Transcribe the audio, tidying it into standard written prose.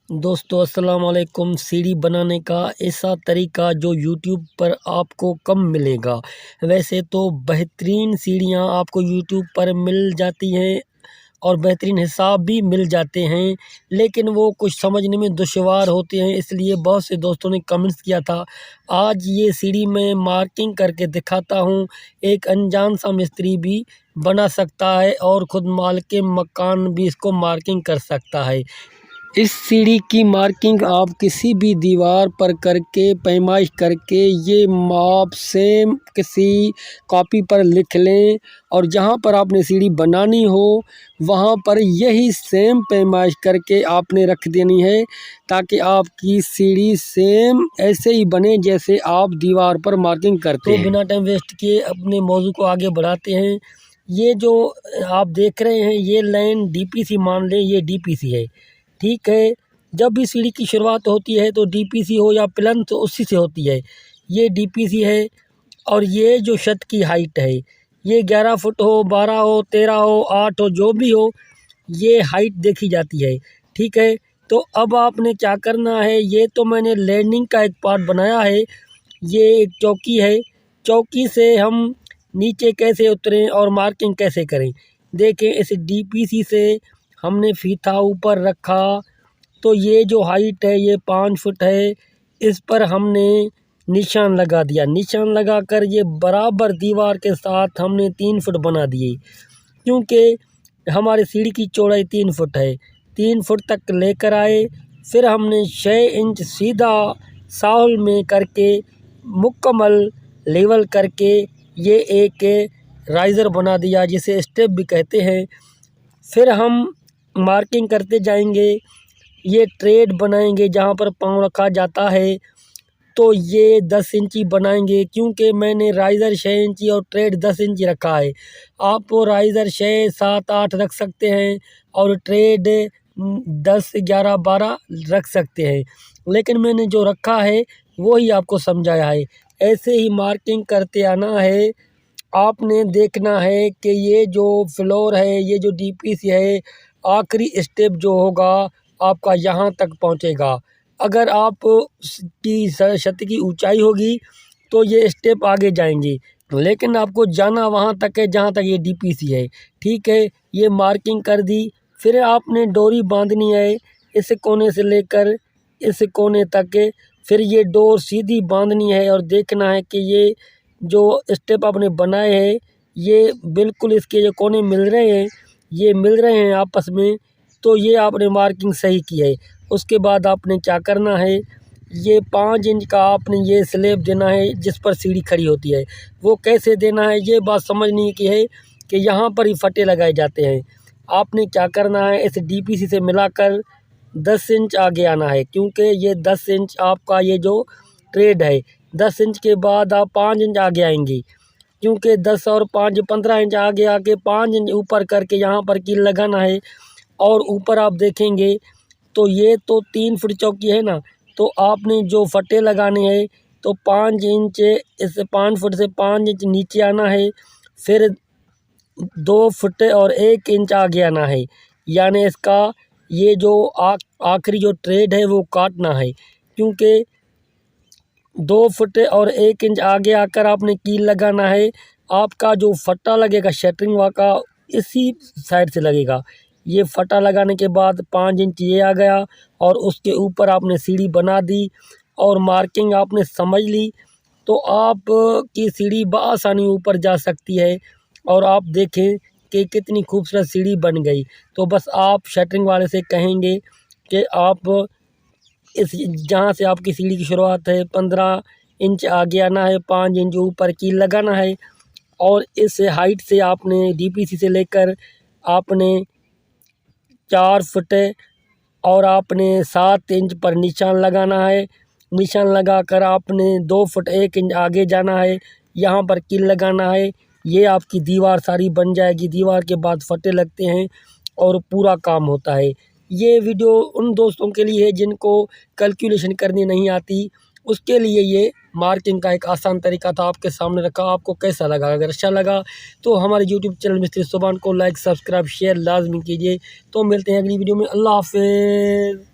दोस्तों अस्सलाम वालेकुम। सीढ़ी बनाने का ऐसा तरीका जो यूट्यूब पर आपको कम मिलेगा। वैसे तो बेहतरीन सीढ़ियाँ आपको यूट्यूब पर मिल जाती हैं और बेहतरीन हिसाब भी मिल जाते हैं, लेकिन वो कुछ समझने में दुश्वार होते हैं। इसलिए बहुत से दोस्तों ने कमेंट्स किया था। आज ये सीढ़ी मैं मार्किंग करके दिखाता हूँ। एक अनजान सा मिस्त्री भी बना सकता है और खुद मालिक मकान भी इसको मार्किंग कर सकता है। इस सीढ़ी की मार्किंग आप किसी भी दीवार पर करके पैमाइश करके ये माप सेम किसी कॉपी पर लिख लें और जहाँ पर आपने सीढ़ी बनानी हो वहाँ पर यही सेम पैमाइश करके आपने रख देनी है, ताकि आपकी सीढ़ी सेम ऐसे ही बने जैसे आप दीवार पर मार्किंग करते हैं। तो बिना टाइम वेस्ट किए अपने मौजू को आगे बढ़ाते हैं। ये जो आप देख रहे हैं ये लाइन डीपीसी मान लें, ये डीपीसी है, ठीक है। जब भी सीढ़ी की शुरुआत होती है तो डीपीसी हो या प्लंथ तो उसी से होती है। ये डीपीसी है और ये जो छत की हाइट है ये 11 फुट हो, 12 हो, 13 हो, 8 हो, जो भी हो, ये हाइट देखी जाती है, ठीक है। तो अब आपने क्या करना है, ये तो मैंने लैंडिंग का एक पार्ट बनाया है। ये एक चौकी है, चौकी से हम नीचे कैसे उतरें और मार्किंग कैसे करें। देखें, इस डीपीसी से हमने फीता ऊपर रखा तो ये जो हाइट है ये 5 फुट है। इस पर हमने निशान लगा दिया। निशान लगाकर ये बराबर दीवार के साथ हमने 3 फुट बना दिए, क्योंकि हमारी सीढ़ी की चौड़ाई 3 फुट है। 3 फुट तक लेकर आए, फिर हमने 6 इंच सीधा साउल में करके मुकम्मल लेवल करके ये एक राइज़र बना दिया, जिसे स्टेप भी कहते हैं। फिर हम मार्किंग करते जाएंगे। ये ट्रेड बनाएंगे जहाँ पर पाँव रखा जाता है, तो ये 10 इंची बनाएंगे, क्योंकि मैंने राइज़र 6 इंची और ट्रेड 10 इंची रखा है। आप वो राइज़र 6, 7, 8 रख सकते हैं और ट्रेड 10, 11, 12 रख सकते हैं, लेकिन मैंने जो रखा है वो ही आपको समझाया है। ऐसे ही मार्किंग करते आना है। आपने देखना है कि ये जो फ्लोर है, ये जो डीपीसी है, आखिरी स्टेप जो होगा आपका यहाँ तक पहुँचेगा। अगर आप की छत की ऊंचाई होगी तो ये स्टेप आगे जाएंगे, लेकिन आपको जाना वहाँ तक है जहाँ तक ये डीपीसी है, ठीक है। ये मार्किंग कर दी, फिर आपने डोरी बांधनी है इस कोने से लेकर इस कोने तक। फिर ये डोर सीधी बांधनी है और देखना है कि ये जो स्टेप आपने बनाए हैं ये बिल्कुल इसके जो कोने मिल रहे हैं, ये मिल रहे हैं आपस में, तो ये आपने मार्किंग सही की है। उसके बाद आपने क्या करना है, ये 5 इंच का आपने ये स्लैब देना है जिस पर सीढ़ी खड़ी होती है। वो कैसे देना है ये बात समझनी की है कि यहाँ पर ही फटे लगाए जाते हैं। आपने क्या करना है, इस डीपीसी से मिलाकर 10 इंच आगे आना है, क्योंकि ये 10 इंच आपका ये जो ट्रेड है। 10 इंच के बाद आप 5 इंच आगे आएंगी, क्योंकि 10 और 5 15 इंच आगे आके 5 इंच ऊपर करके यहाँ पर कील लगाना है। और ऊपर आप देखेंगे तो ये तो 3 फुट चौकी है ना, तो आपने जो फटे लगाने हैं तो 5 इंच इस 5 फुट से 5 इंच नीचे आना है, फिर 2 फुट और 1 इंच आगे आना है। यानी इसका ये जो आखिरी जो ट्रेड है वो काटना है, क्योंकि 2 फुट और 1 इंच आगे आकर आपने कील लगाना है। आपका जो फट्टा लगेगा शटरिंग वाला इसी साइड से लगेगा। ये फटा लगाने के बाद 5 इंच ये आ गया और उसके ऊपर आपने सीढ़ी बना दी और मार्किंग आपने समझ ली, तो आप की सीढ़ी बआसानी ऊपर जा सकती है। और आप देखें कि कितनी खूबसूरत सीढ़ी बन गई। तो बस आप शटरिंग वाले से कहेंगे कि आप इस जहाँ से आपकी सीढ़ी की शुरुआत है 15 इंच आगे आना है, 5 इंच ऊपर कील लगाना है, और इस हाइट से आपने डीपीसी से लेकर आपने 4 फुट और आपने 7 इंच पर निशान लगाना है। निशान लगाकर आपने 2 फुट 1 इंच आगे जाना है, यहाँ पर कील लगाना है। ये आपकी दीवार सारी बन जाएगी। दीवार के बाद फटे लगते हैं और पूरा काम होता है। ये वीडियो उन दोस्तों के लिए है जिनको कैलकुलेशन करनी नहीं आती, उसके लिए ये मार्किंग का एक आसान तरीका था आपके सामने रखा। आपको कैसा लगा? अगर अच्छा लगा तो हमारे यूट्यूब चैनल मिस्त्री सुभान को लाइक, सब्सक्राइब, शेयर लाजमी कीजिए। तो मिलते हैं अगली वीडियो में। अल्लाह हाफ़िज़।